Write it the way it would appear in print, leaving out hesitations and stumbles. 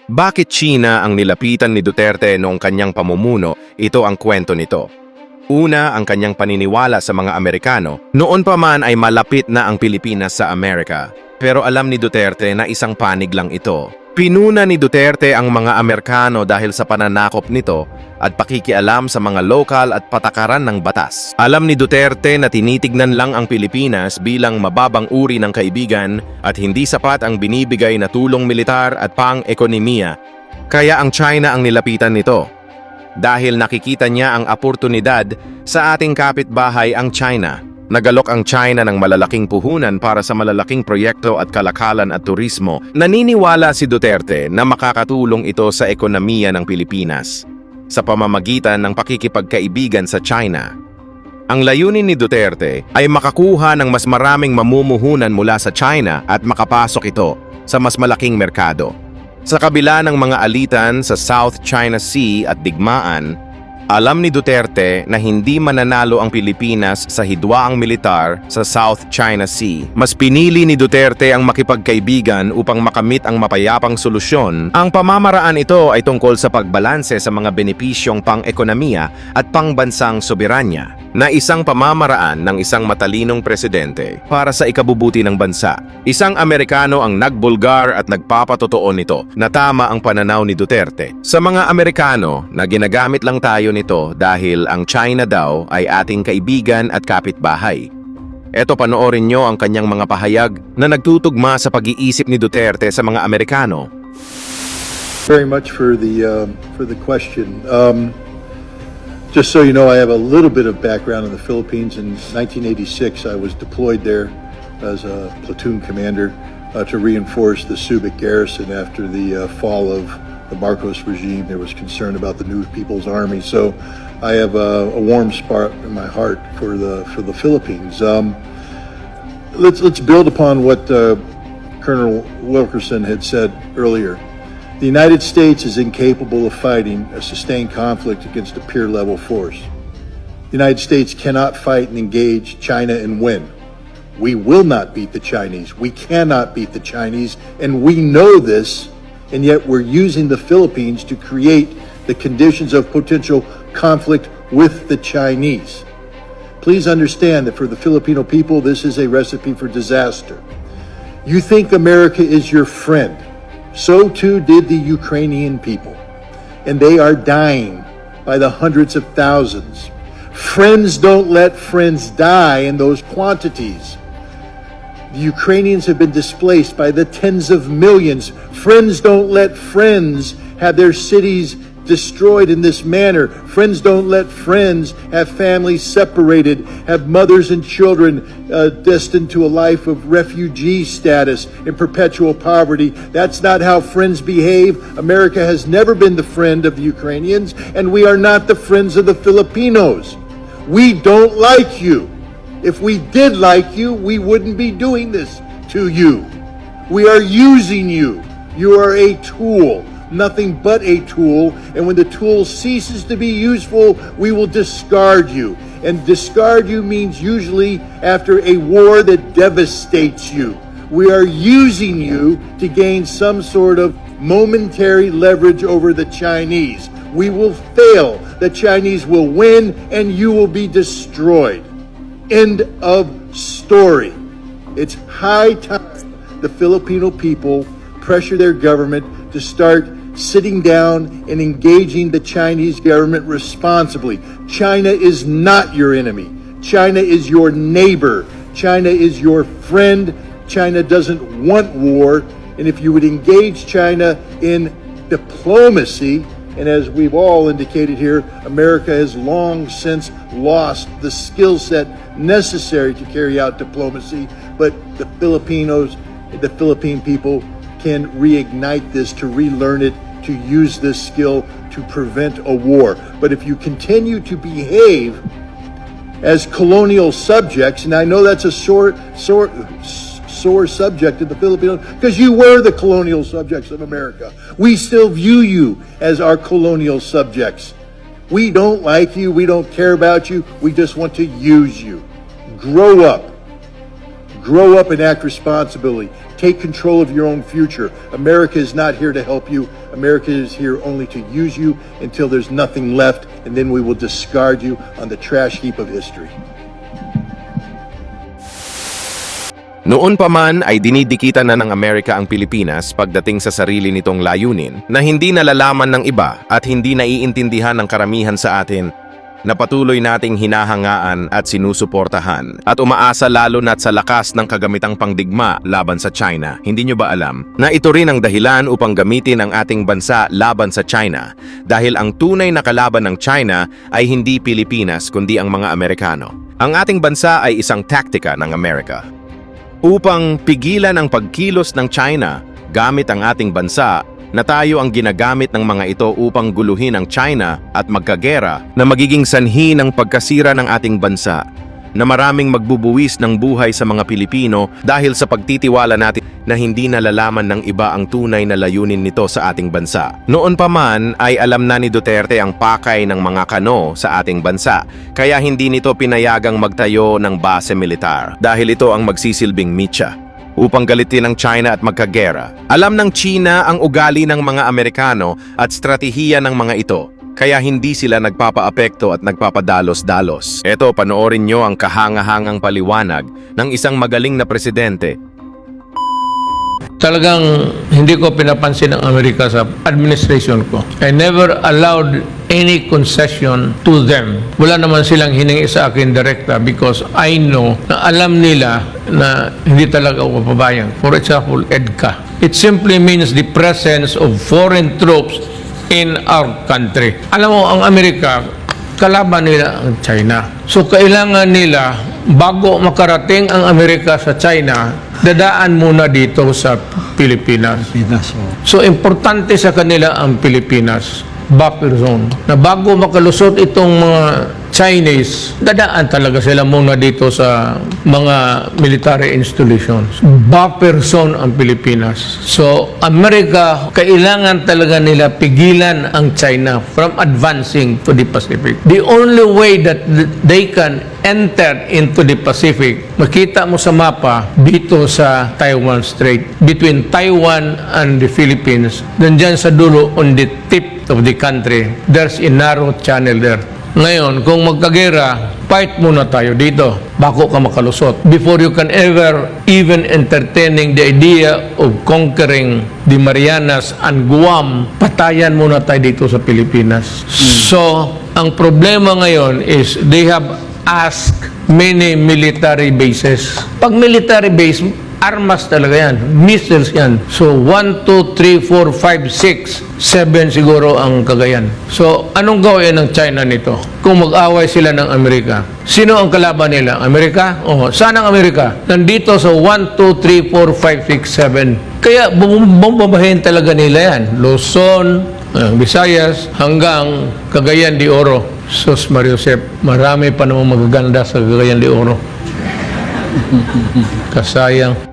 Bakit China ang nilapitan ni Duterte noong kanyang pamumuno? Ito ang kwento nito. Una, ang kanyang paniniwala sa mga Amerikano. Noon pa man ay malapit na ang Pilipinas sa Amerika. Pero alam ni Duterte na isang panig lang ito. Pinuna ni Duterte ang mga Amerikano dahil sa pananakop nito at pakikialam sa mga lokal at patakaran ng batas. Alam ni Duterte na tinitignan lang ang Pilipinas bilang mababang uri ng kaibigan at hindi sapat ang binibigay na tulong militar at pang-ekonomiya. Kaya ang China ang nilapitan nito. Dahil nakikita niya ang oportunidad sa ating kapitbahay ang China. Nagalok ang China ng malalaking puhunan para sa malalaking proyekto at kalakalan at turismo. Naniniwala si Duterte na makakatulong ito sa ekonomiya ng Pilipinas sa pamamagitan ng pakikipagkaibigan sa China. Ang layunin ni Duterte ay makakuha ng mas maraming mamumuhunan mula sa China at makapasok ito sa mas malaking merkado. Sa kabila ng mga alitan sa South China Sea at digmaan, alam ni Duterte na hindi mananalo ang Pilipinas sa hidwaang militar sa South China Sea. Mas pinili ni Duterte ang makipagkaibigan upang makamit ang mapayapang solusyon. Ang pamamaraan ito ay tungkol sa pagbalanse sa mga benepisyong pang-ekonomiya at pangbansang soberanya na isang pamamaraan ng isang matalinong presidente para sa ikabubuti ng bansa. Isang Amerikano ang nagbulgar at nagpapatotoo nito na tama ang pananaw ni Duterte. Sa mga Amerikano na ginagamit lang tayo nito dahil ang China daw ay ating kaibigan at kapitbahay. Eto, panoorin nyo ang kanyang mga pahayag na nagtutugma sa pag-iisip ni Duterte sa mga Amerikano. Very much for the question. Just so you know, I have a little bit of background in the Philippines. In 1986, I was deployed there as a platoon commander to reinforce the Subic garrison after the fall of the Marcos regime. There was concern about the New People's Army, so I have a warm spot in my heart for the Philippines. Let's build upon what Colonel Wilkerson had said earlier. The United States is incapable of fighting a sustained conflict against a peer-level force. The United States cannot fight and engage China and win. We will not beat the Chinese. We cannot beat the Chinese, and we know this, and yet we're using the Philippines to create the conditions of potential conflict with the Chinese. Please understand that for the Filipino people, this is a recipe for disaster. You think America is your friend. So too did the Ukrainian people, and they are dying by the hundreds of thousands. Friends don't let friends die in those quantities. The Ukrainians have been displaced by the tens of millions. Friends don't let friends have their cities destroyed in this manner. Friends don't let friends have families separated, have mothers and children destined to a life of refugee status in perpetual poverty. That's not how friends behave. America has never been the friend of the Ukrainians, and we are not the friends of the Filipinos. We don't like you. If we did like you, we wouldn't be doing this to you. We are using you. You are a tool. Nothing but a tool, and when the tool ceases to be useful, we will discard you. And discard you means usually after a war that devastates you. We are using you to gain some sort of momentary leverage over the Chinese. We will fail. The Chinese will win, and you will be destroyed. End of story. It's high time the Filipino people pressure their government to start sitting down and engaging the Chinese government responsibly. China is not your enemy. China is your neighbor. China is your friend. China doesn't want war. And if you would engage China in diplomacy, and as we've all indicated here, America has long since lost the skill set necessary to carry out diplomacy, but the Filipinos, the Philippine people can reignite this, to relearn it, to use this skill to prevent a war. But if you continue to behave as colonial subjects, and I know that's a sore subject of the Filipinos, because you were the colonial subjects of America. We still view you as our colonial subjects. We don't like you, we don't care about you, we just want to use you. Grow up. Grow up and act responsibly. Take control of your own future. America is not here to help you. America is here only to use you until there's nothing left, and then we will discard you on the trash heap of history. Noon pa man ay dinidikitan na ng Amerika ang Pilipinas pagdating sa sarili nitong layunin na hindi nalalaman ng iba at hindi naiintindihan ng karamihan sa atin na patuloy nating hinahangaan at sinusuportahan at umaasa lalo na't sa lakas ng kagamitang pangdigma laban sa China. Hindi nyo ba alam na ito rin ang dahilan upang gamitin ang ating bansa laban sa China dahil ang tunay na kalaban ng China ay hindi Pilipinas kundi ang mga Amerikano. Ang ating bansa ay isang taktika ng Amerika. Upang pigilan ang pagkilos ng China gamit ang ating bansa na tayo ang ginagamit ng mga ito upang guluhin ang China at magkagera na magiging sanhi ng pagkasira ng ating bansa na maraming magbubuwis ng buhay sa mga Pilipino dahil sa pagtitiwala natin na hindi nalalaman ng iba ang tunay na layunin nito sa ating bansa. Noon pa man ay alam na ni Duterte ang pakay ng mga kano sa ating bansa, kaya hindi nito pinayagang magtayo ng base militar dahil ito ang magsisilbing mitya upang galitin ang China at magkagera. Alam ng China ang ugali ng mga Amerikano at stratehiya ng mga ito, kaya hindi sila nagpapaapekto at nagpapadalos-dalos. Eto, panoorin nyo ang kahangahangang paliwanag ng isang magaling na presidente. Talagang hindi ko pinapansin ang Amerika sa administration ko. I never allowed any concession to them. Wala naman silang hiningi sa akin direkta because I know na alam nila na hindi talaga ako papabayang. For example, EDCA. It simply means the presence of foreign troops in our country. Alam mo, ang Amerika, kalaban nila ang China. So kailangan nila, bago makarating ang Amerika sa China, dadaan muna dito sa Pilipinas. So, importante sa kanila ang Pilipinas, buffer zone. Na bago makalusot itong mga Chinese, dadaan talaga sila muna dito sa mga military installations. Buffer zone ang Pilipinas. So, Amerika, kailangan talaga nila pigilan ang China from advancing to the Pacific. The only way that they can enter into the Pacific, makita mo sa mapa, dito sa Taiwan Strait, between Taiwan and the Philippines, then dyan sa dulo, on the tip of the country, there's a narrow channel there. Ngayon, kung magkagera, fight muna tayo dito bago ka makalusot. Before you can ever even entertaining the idea of conquering the Marianas and Guam, patayan muna tayo dito sa Pilipinas. So, ang problema ngayon is they have asked many military bases. Pag military base, armas talaga yan. Missiles yan. So, 1, 2, 3, 4, 5, 6, 7 siguro ang Cagayan. So, anong gawin ng China nito? Kung mag-away sila ng Amerika. Sino ang kalaban nila? Amerika? Oh, saan ang Amerika? Nandito sa 1, 2, 3, 4, 5, 6, 7. Kaya, bombabahin talaga nila yan. Luzon, Visayas, hanggang Cagayan de Oro. Sus Mariosep, marami pa namang magaganda sa Cagayan de Oro. Kasayang.